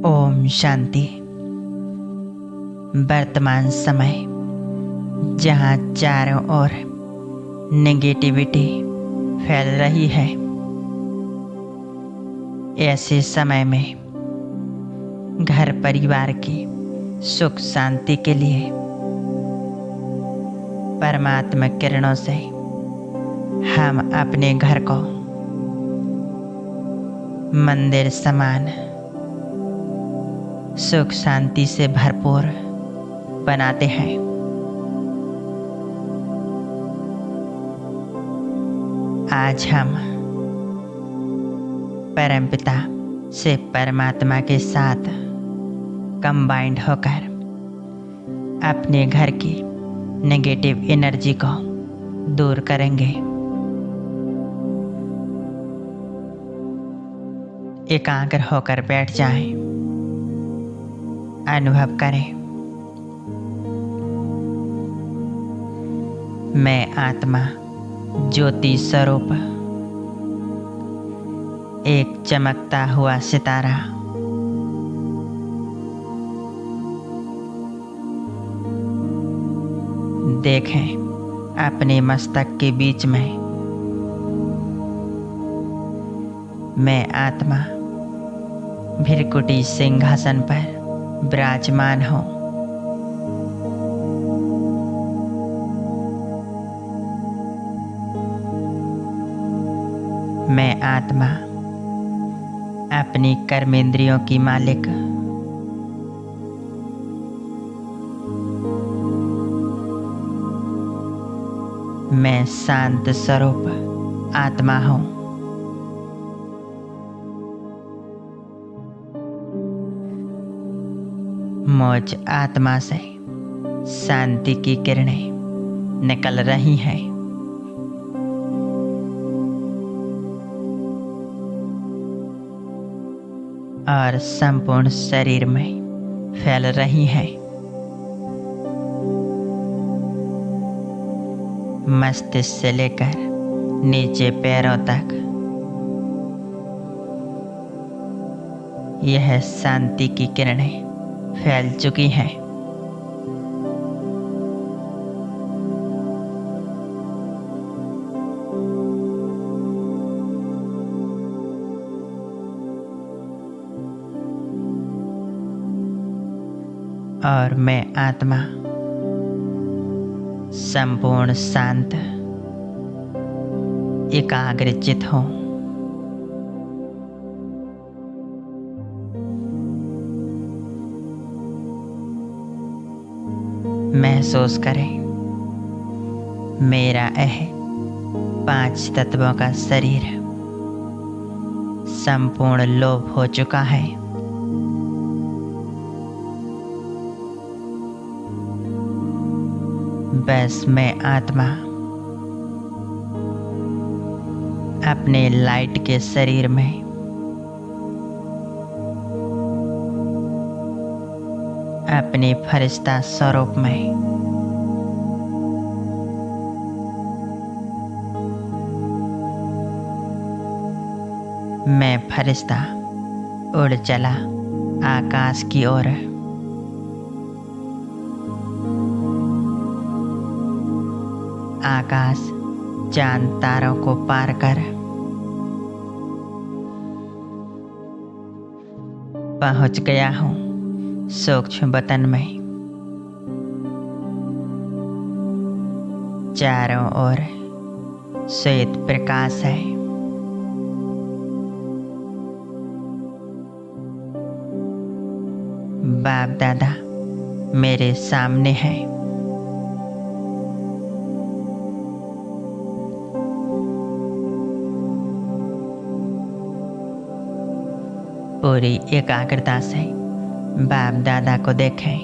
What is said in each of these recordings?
ओम शांति। वर्तमान समय जहाँ चारों ओर नेगेटिविटी फैल रही है, ऐसे समय में घर परिवार की सुख शांति के लिए परमात्मा किरणों से हम अपने घर को मंदिर समान सुख शांति से भरपूर बनाते हैं। आज हम परमपिता से परमात्मा के साथ कंबाइंड होकर अपने घर की नेगेटिव एनर्जी को दूर करेंगे। एकाग्र होकर बैठ जाएं। अनुभव करें, मैं आत्मा ज्योति स्वरूप एक चमकता हुआ सितारा देखें अपने मस्तक के बीच में। मैं आत्मा भृकुटी सिंहासन पर विराजमान हूँ। मैं आत्मा अपनी कर्मेंद्रियों की मालिक मैं शांत स्वरूप आत्मा हूँ। मुझ आत्मा से शांति की किरणें निकल रही हैं। और संपूर्ण शरीर में फैल रही हैं। मस्तिष्क से लेकर नीचे पैरों तक यह शांति की किरणें फैल चुकी हैं। और मैं आत्मा संपूर्ण शांत एकाग्रचित हूँ। महसूस करें, मेरा 5 तत्वों का शरीर संपूर्ण लोप हो चुका है। बस मैं आत्मा अपने लाइट के शरीर में अपने फरिश्ता स्वरूप में मैं फरिश्ता उड़ चला आकाश की ओर। आकाश चांद तारों को पार कर पहुंच गया हूँ सूक्ष्म वतन में। चारों ओर श्वेत प्रकाश है। बाप दादा मेरे सामने है। पूरी एकाग्रता से बाप दादा को देखें।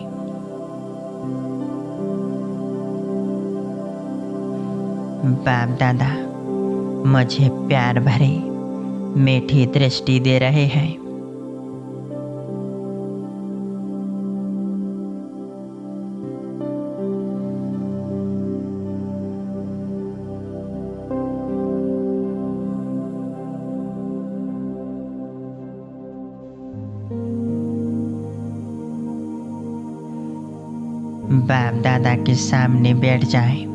बाप दादा मुझे प्यार भरी मीठी दृष्टि दे रहे हैं। बाप दादा के सामने बैठ जाएं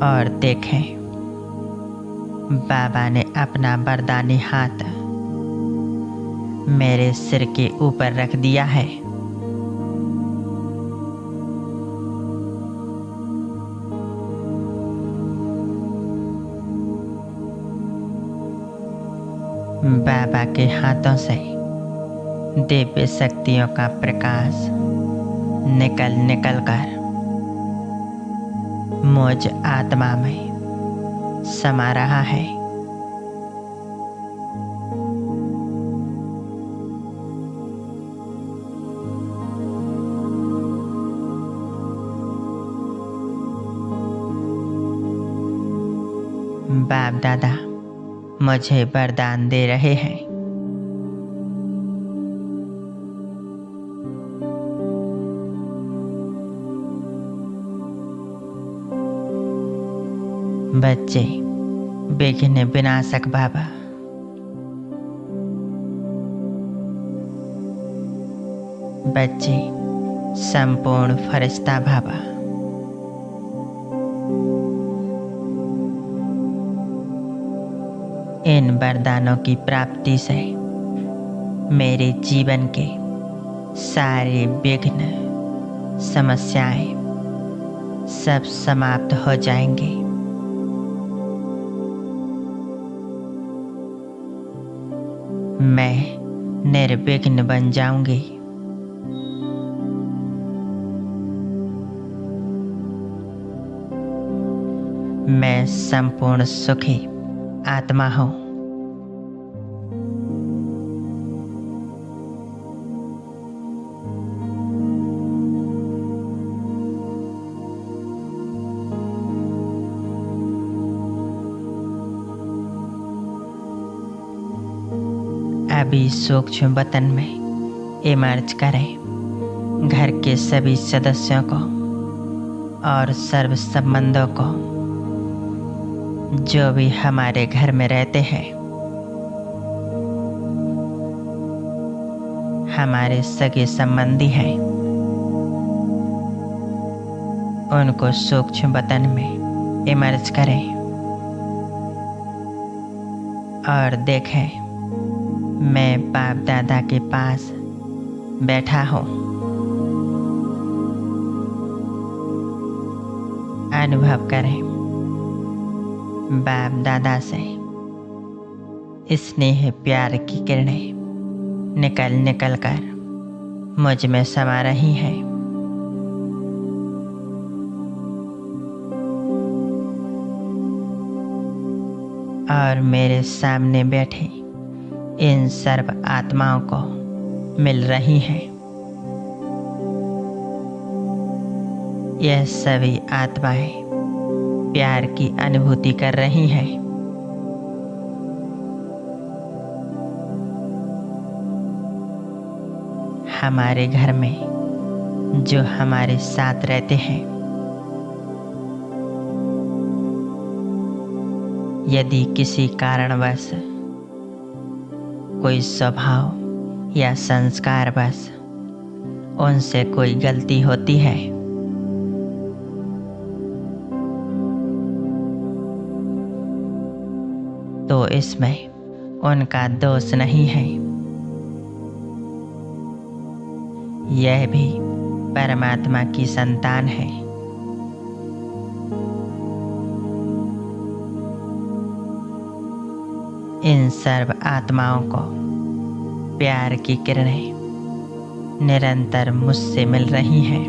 और देखें बाबा ने अपना वरदानी हाथ मेरे सिर के ऊपर रख दिया है। बाबा के हाथों से दिव्य शक्तियों का प्रकाश निकल निकल कर मुझ आत्मा में समा रहा है। बाप दादा मुझे वरदान दे रहे हैं। बच्चे विघ्न विनाशक बाबा, बच्चे संपूर्ण फरिश्ता बाबा, इन वरदानों की प्राप्ति से मेरे जीवन के सारे विघ्न समस्याएं सब समाप्त हो जाएंगे। मैं निर्विघ्न बन जाऊंगी। मैं संपूर्ण सुखी आत्मा हूँ। अभी सूक्ष्म वतन में इमर्ज करें घर के सभी सदस्यों को और सर्व संबंधों को जो भी हमारे घर में रहते हैं, हमारे सगे संबंधी हैं, उनको सूक्ष्म वतन में इमर्ज करें और देखें मैं बाप दादा के पास बैठा हूँ। अनुभव करें बाप दादा से स्नेह प्यार की किरणें निकल निकल कर मुझ में समा रही हैं। और मेरे सामने बैठे इन सर्व आत्माओं को मिल रही हैं। यह सभी आत्माएं प्यार की अनुभूति कर रही हैं। हमारे घर में जो हमारे साथ रहते हैं, यदि किसी कारणवश कोई स्वभाव या संस्कार बस उनसे कोई गलती होती है, तो इसमें उनका दोष नहीं है। यह भी परमात्मा की संतान है। इन सर्व आत्माओं को प्यार की किरणें निरंतर मुझसे मिल रही हैं।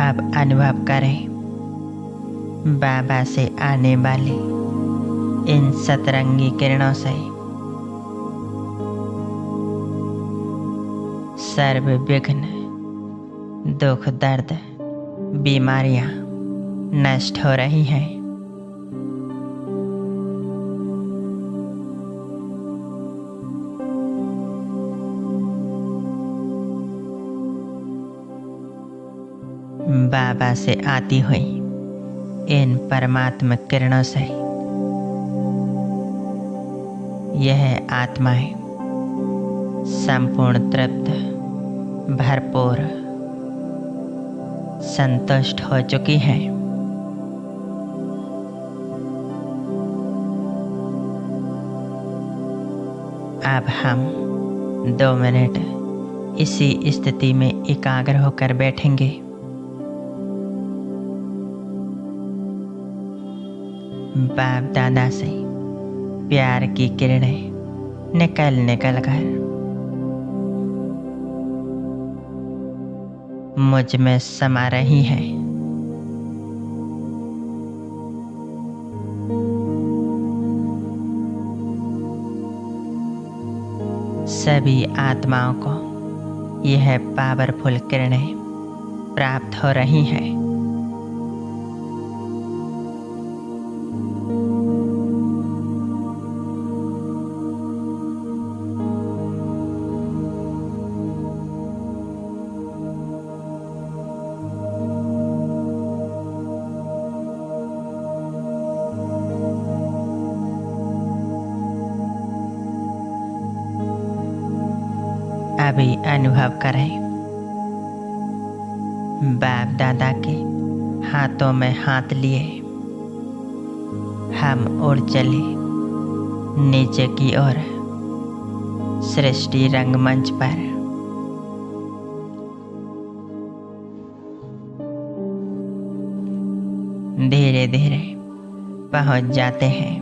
अब अनुभव करें बाबा से आने वाली इन सतरंगी किरणों से सर्व विघ्न, दुख, दर्द, बीमारियां नष्ट हो रही हैं। बाबा से आती हुई इन परमात्मा किरणों से यह आत्माएं संपूर्ण तृप्त, भरपूर, संतुष्ट हो चुकी हैं। अब हम 2 मिनट इसी स्थिति में एकाग्र होकर बैठेंगे। बाप दादा से प्यार की किरणें निकल निकल कर मुझ में समा रही हैं। सभी आत्माओं को यह पावरफुल किरणें प्राप्त हो रही हैं। अभी अनुभव करें, बाप दादा के हाथों में हाथ लिए हम उड़ चले नीचे की ओर सृष्टि रंगमंच पर। धीरे धीरे पहुंच जाते हैं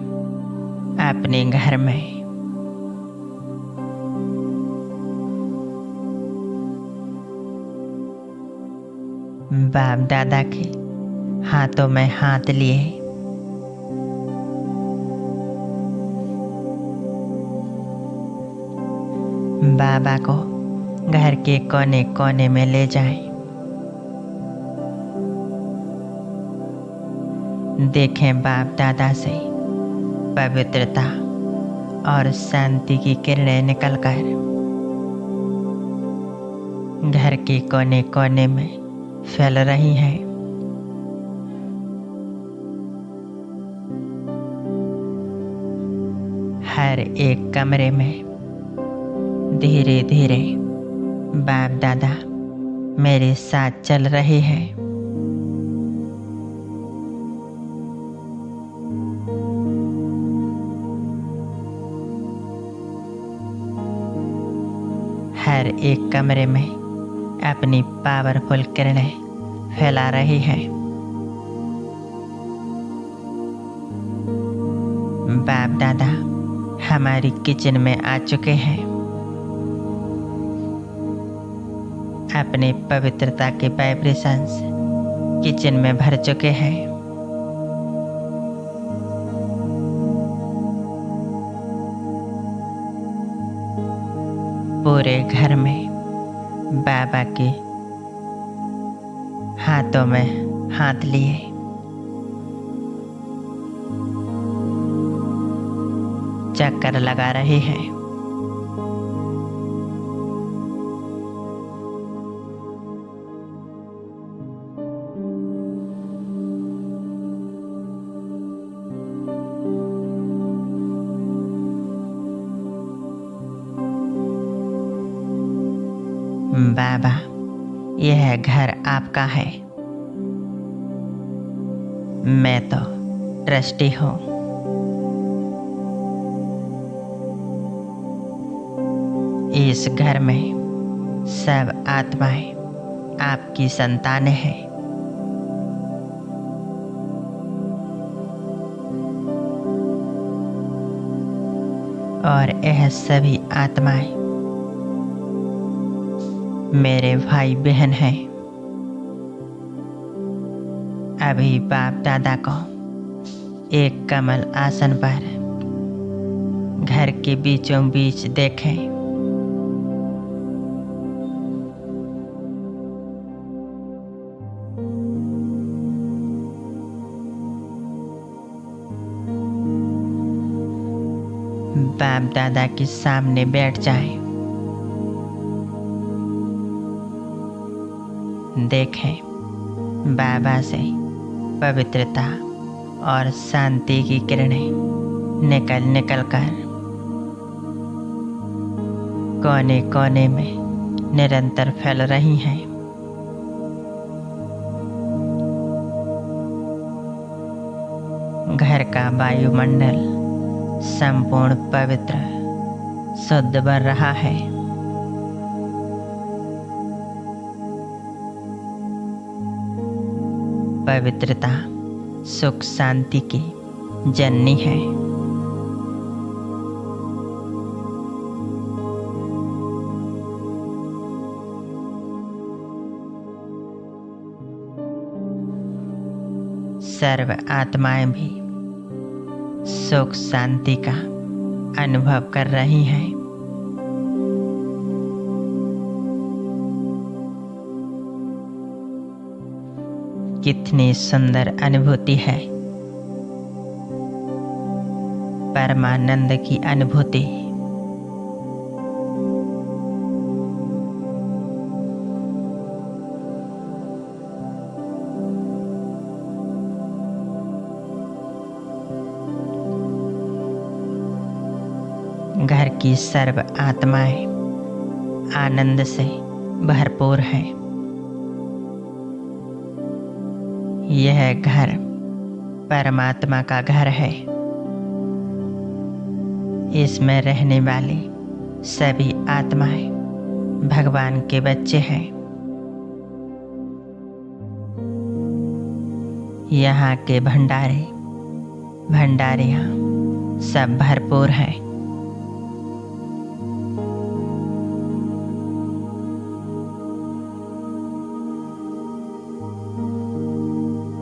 अपने घर में। बाप दादा के हाथों में हाथ लिए बाबा को घर के कोने कोने में ले जाएं। देखें बाप दादा से पवित्रता और शांति की किरणें निकलकर घर के कोने कोने में फैल रही हैं। हर एक कमरे में धीरे धीरे बाप दादा मेरे साथ चल रहे हैं। हर एक कमरे में अपनी पावरफुल किरणें फैला रही हैं। बाप दादा हमारी किचन में आ चुके हैं। अपने पवित्रता के वाइब्रेशंस किचन में भर चुके हैं। पूरे घर में बाबा के हाथों में हाथ लिए चक्कर लगा रहे हैं। बाबा यह घर आपका है। मैं तो ट्रस्टी हूँ। इस घर में सब आत्माएं आपकी संतानें हैं। और यह सभी आत्माएं मेरे भाई बहन हैं। अभी बाप दादा को एक कमल आसन पर घर के बीचों बीच देखें। बाप दादा के सामने बैठ जाएं। देखें बाबा से पवित्रता और शांति की किरणें निकल निकल कर कोने कोने में निरंतर फैल रही हैं। घर का वायुमंडल संपूर्ण पवित्र शुद्ध बन रहा है। पवित्रता सुख शांति की जननी है। सर्व आत्माएं भी सुख शांति का अनुभव कर रही हैं। कितनी सुंदर अनुभूति है, परमानंद की अनुभूति। घर की सर्व आत्माएं आनंद से भरपूर हैं। यह घर परमात्मा का घर है। इसमें रहने वाली सभी आत्माएं भगवान के बच्चे हैं। यहाँ के भंडारे भंडारियाँ सब भरपूर हैं।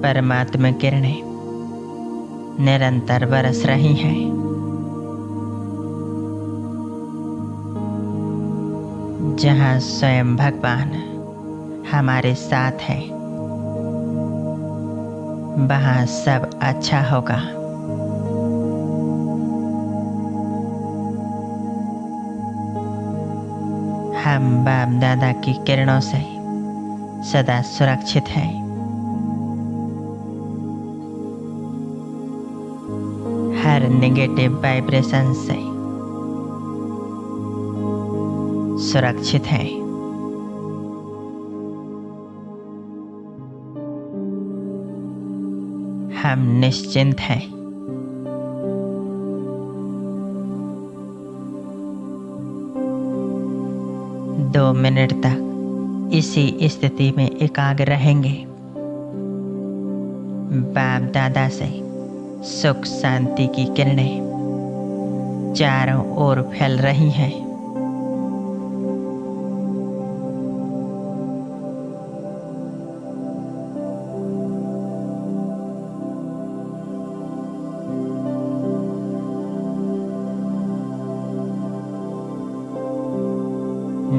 परमात्मा किरणें निरंतर बरस रही हैं। जहाँ स्वयं भगवान हमारे साथ है, वहाँ सब अच्छा होगा। हम बाप दादा की किरणों से सदा सुरक्षित हैं। हर नेगेटिव वाइब्रेशन से सुरक्षित हैं। हम निश्चिंत हैं। दो मिनट तक इसी स्थिति में एकाग्र रहेंगे। बाप दादा से सुख शांति की किरणें चारों ओर फैल रही हैं।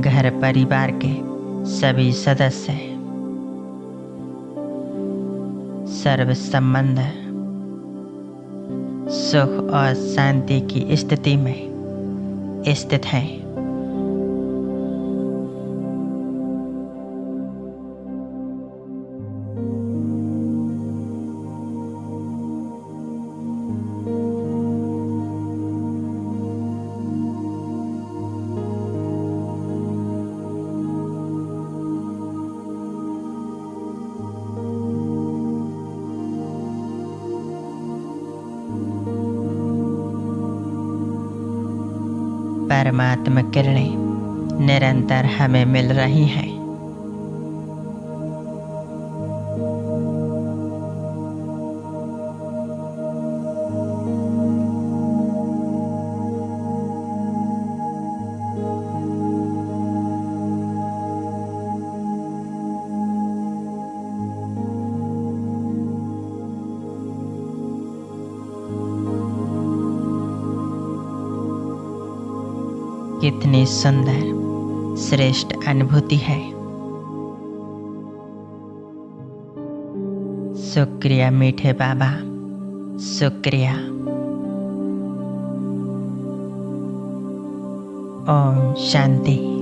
घर परिवार के सभी सदस्य सर्व संबंध सुख और शांति की स्थिति में स्थित हैं। परमात्मा किरणें निरंतर हमें मिल रही हैं। कितनी सुंदर श्रेष्ठ अनुभूति है। शुक्रिया मीठे बाबा, शुक्रिया। ओम शांति।